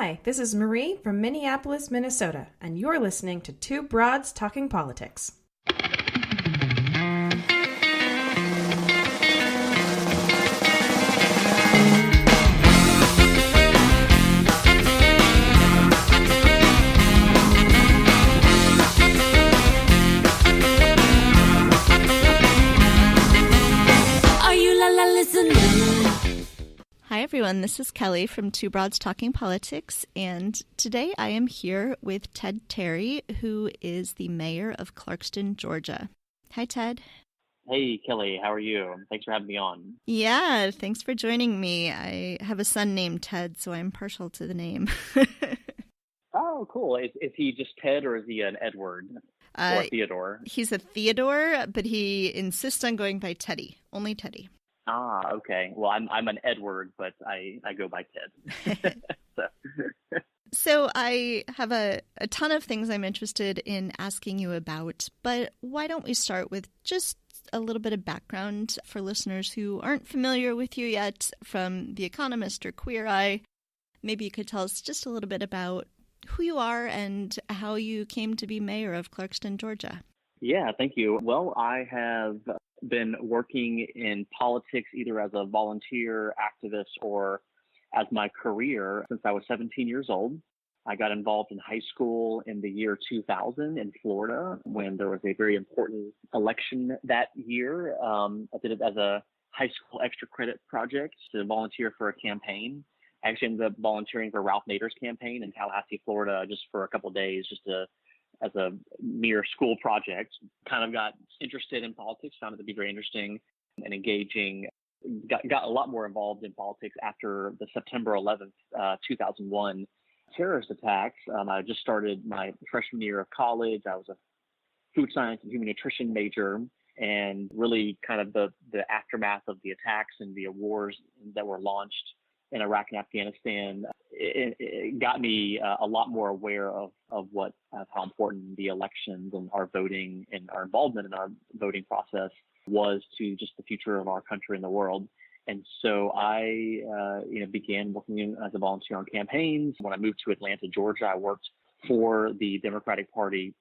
Hi, this is Marie from Minneapolis, Minnesota, and you're listening to Two Broads Talking Politics. Hi everyone, this is Kelly from Two Broads Talking Politics, and today I am here with Ted Terry, who is the mayor of Clarkston, Georgia. Hi, Ted. Hey, Kelly, how are you? Thanks for having me on. Yeah, thanks for joining me. I have a son named Ted, so I'm partial to the name. Oh, cool. Is he just Ted or is he an Edward or Theodore? He's a Theodore, but he insists on going by Teddy, only Teddy. Ah, okay. Well, I'm an Edward, but I go by Ted. So I have a ton of things I'm interested in asking you about, but why don't we start with just a little bit of background for listeners who aren't familiar with you yet from The Economist or Queer Eye. Maybe you could tell us just a little bit about who you are and how you came to be mayor of Clarkston, Georgia. Yeah, thank you. Well, I have been working in politics either as a volunteer, activist, or as my career since I was 17 years old. I got involved in high school in the year 2000 in Florida when there was a very important election that year. I did it as a high school extra credit project to volunteer for a campaign. I actually ended up volunteering for Ralph Nader's campaign in Tallahassee, Florida, just for a couple of days, as a mere school project. Kind of got interested in politics, found it to be very interesting and engaging. Got a lot more involved in politics after the September 11th, 2001 terrorist attacks. I just started my freshman year of college. I was a food science and human nutrition major, and really kind of the aftermath of the attacks and the wars that were launched in Iraq and Afghanistan, it got me a lot more aware of how important the elections and our voting and our involvement in our voting process was to just the future of our country and the world. And so I began working as a volunteer on campaigns. When I moved to Atlanta, Georgia, I worked for the Democratic Party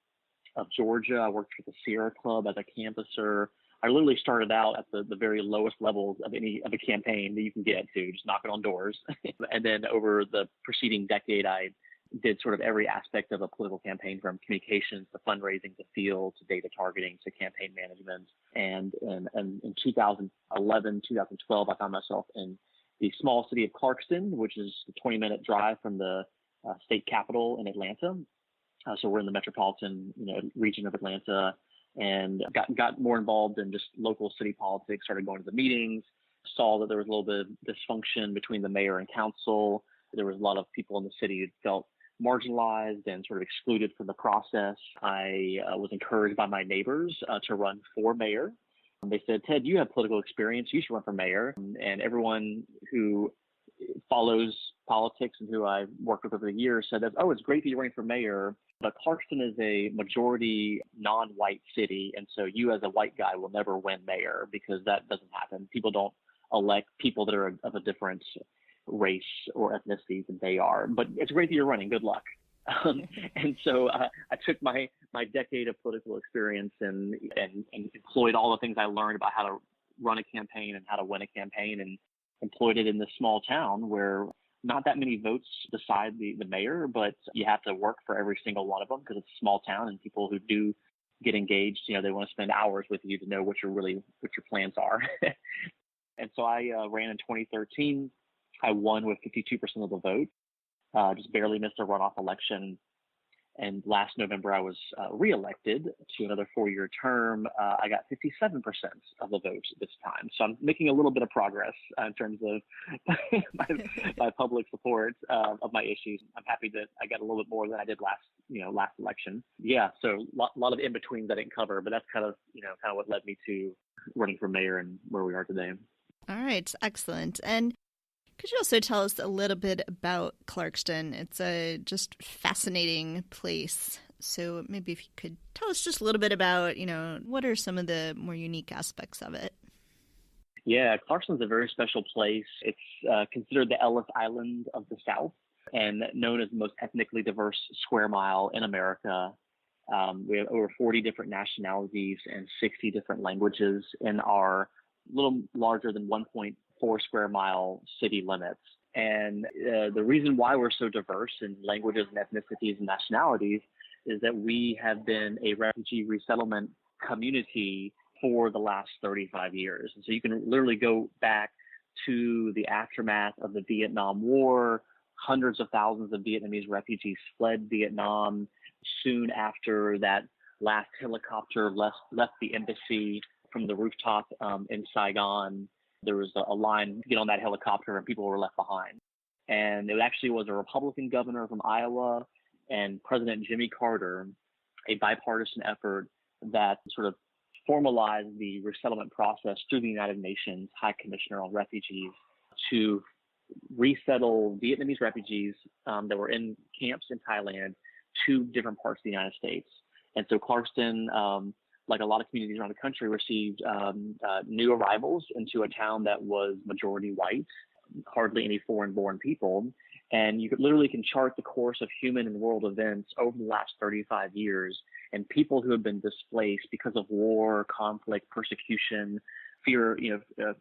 of Georgia. I worked for the Sierra Club as a canvasser. I literally started out at the very lowest levels of a campaign that you can get to, just knocking on doors. And then over the preceding decade, I did sort of every aspect of a political campaign, from communications to fundraising to field to data targeting to campaign management. And in 2011, 2012, I found myself in the small city of Clarkston, which is a 20-minute drive from the state capital in Atlanta. So we're in the metropolitan region of Atlanta. And got more involved in just local city politics, started going to the meetings, saw that there was a little bit of dysfunction between the mayor and council. There was a lot of people in the city who felt marginalized and sort of excluded from the process. I was encouraged by my neighbors to run for mayor. They said, Ted, you have political experience, you should run for mayor. And everyone who follows politics and who I've worked with over the years said that, oh, it's great that you're running for mayor, but Clarkston is a majority non-white city, and so you as a white guy will never win mayor because that doesn't happen. People don't elect people that are of a different race or ethnicity than they are. But it's great that you're running. Good luck. And so I took my decade of political experience and employed all the things I learned about how to run a campaign and how to win a campaign, and employed it in this small town where not that many votes decide the mayor, but you have to work for every single one of them because it's a small town, and people who do get engaged, they want to spend hours with you to know what your plans are. And so I ran in 2013. I won with 52% of the vote, just barely missed a runoff election. And last November, I was reelected to another 4-year term. I got 57% of the vote this time. So I'm making a little bit of progress in terms of my public support of my issues. I'm happy that I got a little bit more than I did last election. Yeah, so a lot of in-betweens I didn't cover, but that's kind of what led me to running for mayor and where we are today. All right, excellent. And could you also tell us a little bit about Clarkston? It's a just fascinating place. So maybe if you could tell us just a little bit about, what are some of the more unique aspects of it? Yeah, Clarkston's a very special place. It's considered the Ellis Island of the South. and known as the most ethnically diverse square mile in America. We have over 40 different nationalities and 60 different languages in our little larger than 1.4 square mile city limits. And the reason why we're so diverse in languages and ethnicities and nationalities is that we have been a refugee resettlement community for the last 35 years. And so you can literally go back to the aftermath of the Vietnam War. Hundreds of thousands of Vietnamese refugees fled Vietnam. Soon after that last helicopter left the embassy from the rooftop in Saigon, there was a line to get on that helicopter and people were left behind. And it actually was a Republican governor from Iowa and President Jimmy Carter, a bipartisan effort that sort of formalized the resettlement process through the United Nations High Commissioner on Refugees to resettle Vietnamese refugees that were in camps in Thailand to different parts of the United States. And so Clarkston, like a lot of communities around the country, received new arrivals into a town that was majority white, hardly any foreign-born people. And you literally can chart the course of human and world events over the last 35 years, and people who have been displaced because of war, conflict, persecution, fear,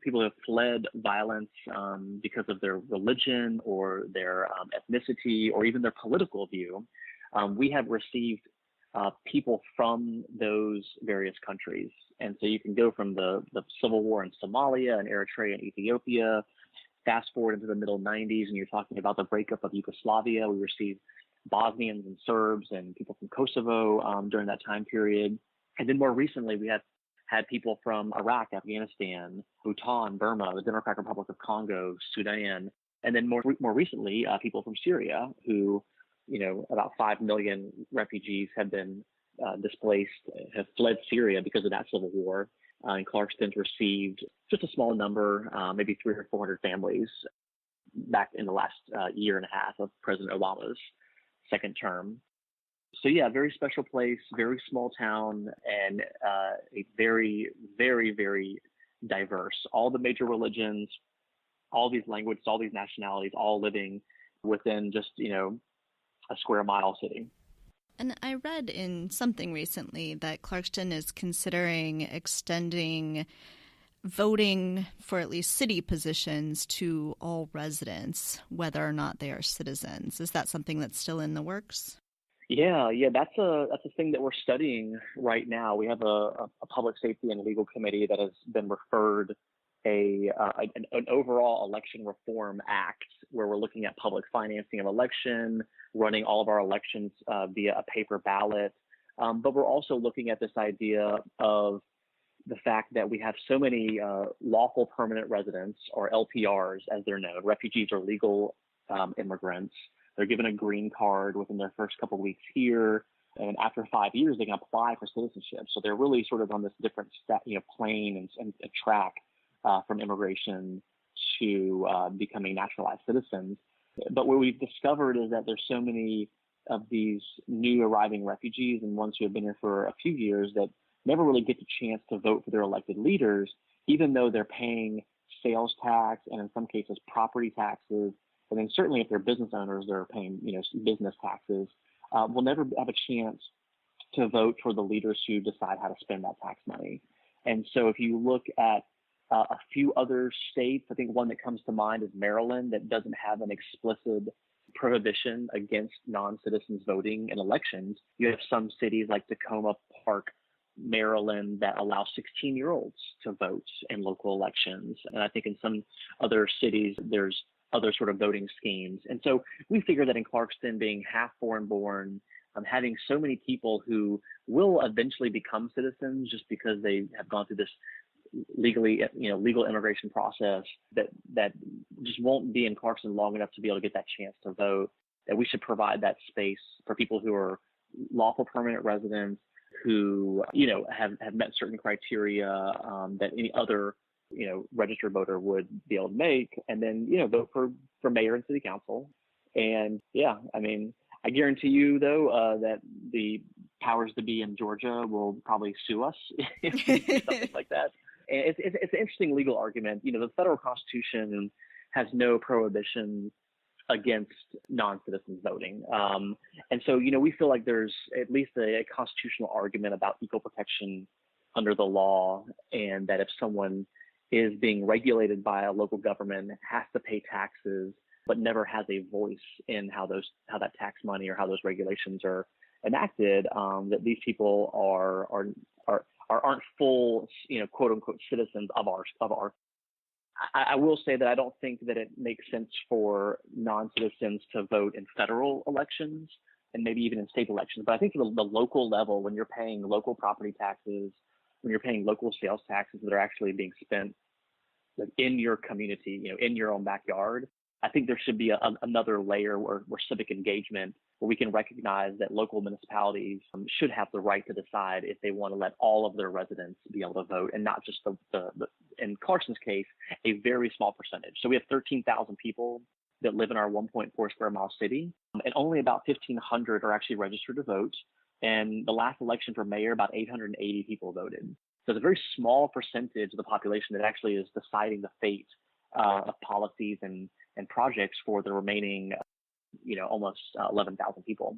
people who have fled violence because of their religion or their ethnicity or even their political view. We have received people from those various countries. And so you can go from the civil war in Somalia and Eritrea and Ethiopia, fast forward into the middle 90s, and you're talking about the breakup of Yugoslavia. We received Bosnians and Serbs and people from Kosovo during that time period. And then more recently, we have had people from Iraq, Afghanistan, Bhutan, Burma, the Democratic Republic of Congo, Sudan, and then more recently, people from Syria who, about 5 million refugees have been displaced, have fled Syria because of that civil war. And Clarkston's received just a small number, maybe 300 or 400 families back in the last year and a half of President Obama's second term. So yeah, very special place, very small town, and a very, very, very diverse. All the major religions, all these languages, all these nationalities, all living within just, a square mile city. And I read in something recently that Clarkston is considering extending voting for at least city positions to all residents, whether or not they are citizens. Is that something that's still in the works? Yeah, that's a thing that we're studying right now. We have a public safety and legal committee that has been referred an overall election reform act where we're looking at public financing of election, running all of our elections via a paper ballot. But we're also looking at this idea of the fact that we have so many lawful permanent residents, or LPRs as they're known. Refugees are legal immigrants. They're given a green card within their first couple of weeks here. And after 5 years, they can apply for citizenship. So they're really sort of on this different plane and track from immigration to becoming naturalized citizens. But what we've discovered is that there's so many of these new arriving refugees and ones who have been here for a few years that never really get the chance to vote for their elected leaders, even though they're paying sales tax and in some cases property taxes. And then certainly if they're business owners, they're paying, business taxes, will never have a chance to vote for the leaders who decide how to spend that tax money. And so if you look at a few other states, I think one that comes to mind is Maryland, that doesn't have an explicit prohibition against non-citizens voting in elections. You have some cities like Tacoma Park, Maryland, that allow 16-year-olds to vote in local elections. And I think in some other cities, there's other sort of voting schemes. And so we figure that in Clarkston, being half foreign-born, having so many people who will eventually become citizens just because they have gone through this legal immigration process that just won't be in Clarkston long enough to be able to get that chance to vote, that we should provide that space for people who are lawful permanent residents who, have met certain criteria that any other, registered voter would be able to make, and then, vote for mayor and city council. And yeah, I guarantee you though, that the powers to be in Georgia will probably sue us if we do something like that. And it's an interesting legal argument. The federal Constitution has no prohibition against non-citizens voting. And so, we feel like there's at least a constitutional argument about equal protection under the law, and that if someone is being regulated by a local government, has to pay taxes, but never has a voice in how that tax money or how those regulations are enacted, that these people aren't full, quote unquote citizens of our. I will say that I don't think that it makes sense for non-citizens to vote in federal elections and maybe even in state elections. But I think for the local level, when you're paying local property taxes, when you're paying local sales taxes that are actually being spent in your community, in your own backyard, I think there should be another layer where civic engagement, where we can recognize that local municipalities should have the right to decide if they want to let all of their residents be able to vote, and not just the in Clarkston's case, a very small percentage. So we have 13,000 people that live in our 1.4 square mile city, and only about 1,500 are actually registered to vote. And the last election for mayor, about 880 people voted. So it's a very small percentage of the population that actually is deciding the fate of policies and projects for the remaining, almost 11,000 people.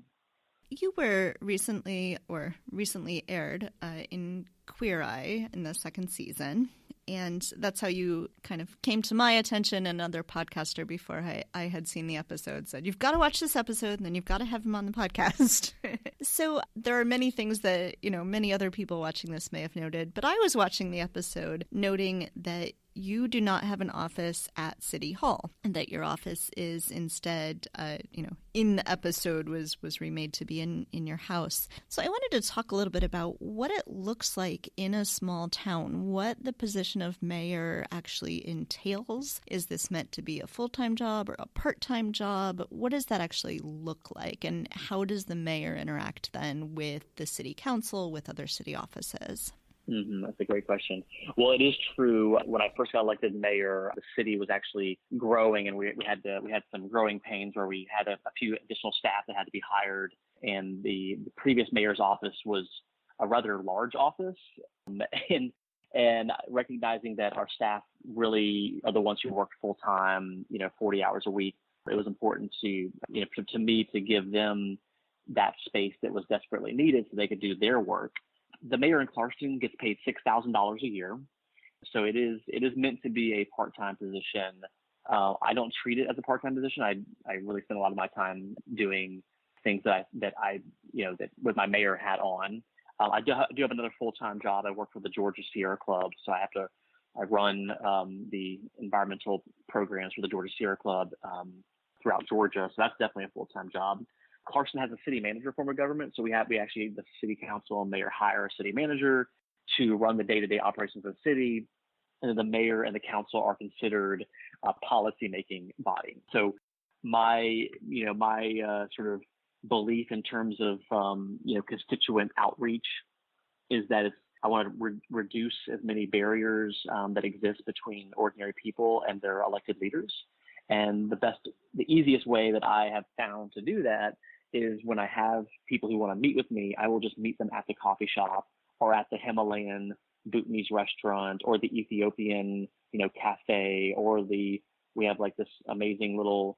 You were recently aired in Queer Eye in the second season, and that's how you kind of came to my attention. Another podcaster before I had seen the episode said, you've got to watch this episode and then you've got to have him on the podcast. So there are many things that, many other people watching this may have noted, but I was watching the episode noting that you do not have an office at City Hall, and that your office is instead, in the episode was remade to be in your house. So I wanted to talk a little bit about what it looks like in a small town, what the position of mayor actually entails. Is this meant to be a full-time job or a part-time job? What does that actually look like? And how does the mayor interact then with the city council, with other city offices? That's a great question. Well, it is true. When I first got elected mayor, the city was actually growing, and we had some growing pains where we had a few additional staff that had to be hired. And the previous mayor's office was a rather large office, and recognizing that our staff really are the ones who work full time, 40 hours a week. It was important to me to give them that space that was desperately needed so they could do their work. The mayor in Clarkston gets paid $6,000 a year, so it is meant to be a part-time position. I don't treat it as a part-time position. I really spend a lot of my time doing things that with my mayor hat on. I do have another full-time job. I work for the Georgia Sierra Club, so I run the environmental programs for the Georgia Sierra Club throughout Georgia. So that's definitely a full-time job. Clarkston has a city manager form of government, so we actually, the city council and mayor hire a city manager to run the day-to-day operations of the city, and then the mayor and the council are considered a policy-making body. So my sort of belief in terms of constituent outreach is that I want to reduce as many barriers that exist between ordinary people and their elected leaders. And the easiest way that I have found to do that is when I have people who want to meet with me, I will just meet them at the coffee shop or at the Himalayan Bhutanese restaurant or the Ethiopian, cafe, or we have like this amazing little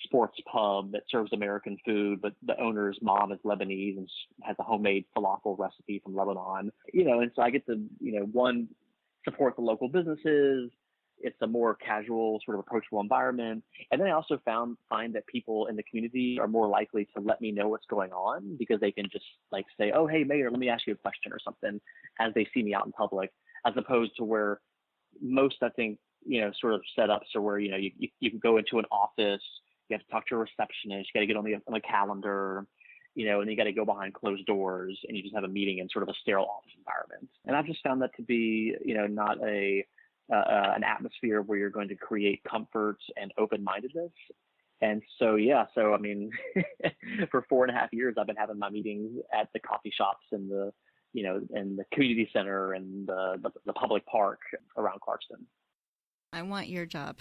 sports pub that serves American food, but the owner's mom is Lebanese and has a homemade falafel recipe from Lebanon, and so I get to, one, support the local businesses. It's a more casual, sort of approachable environment. And then I also find that people in the community are more likely to let me know what's going on, because they can just say, oh, hey, mayor, let me ask you a question or something, as they see me out in public, as opposed to where most, I think, sort of setups are where, you can go into an office, you have to talk to a receptionist, you got to get on the calendar, and you got to go behind closed doors, and you just have a meeting in sort of a sterile office environment. And I've just found that to be, not an atmosphere where you're going to create comfort and open-mindedness. And so, I mean, for 4.5 years, I've been having my meetings at the coffee shops and the community center and the public park around Clarkston. I want your job.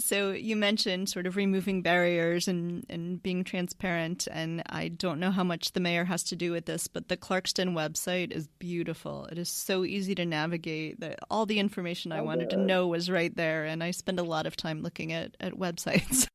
So you mentioned sort of removing barriers and being transparent, and I don't know how much the mayor has to do with this, but the Clarkston website is beautiful. It is so easy to navigate. All the information I wanted to know was right there, and I spend a lot of time looking at websites.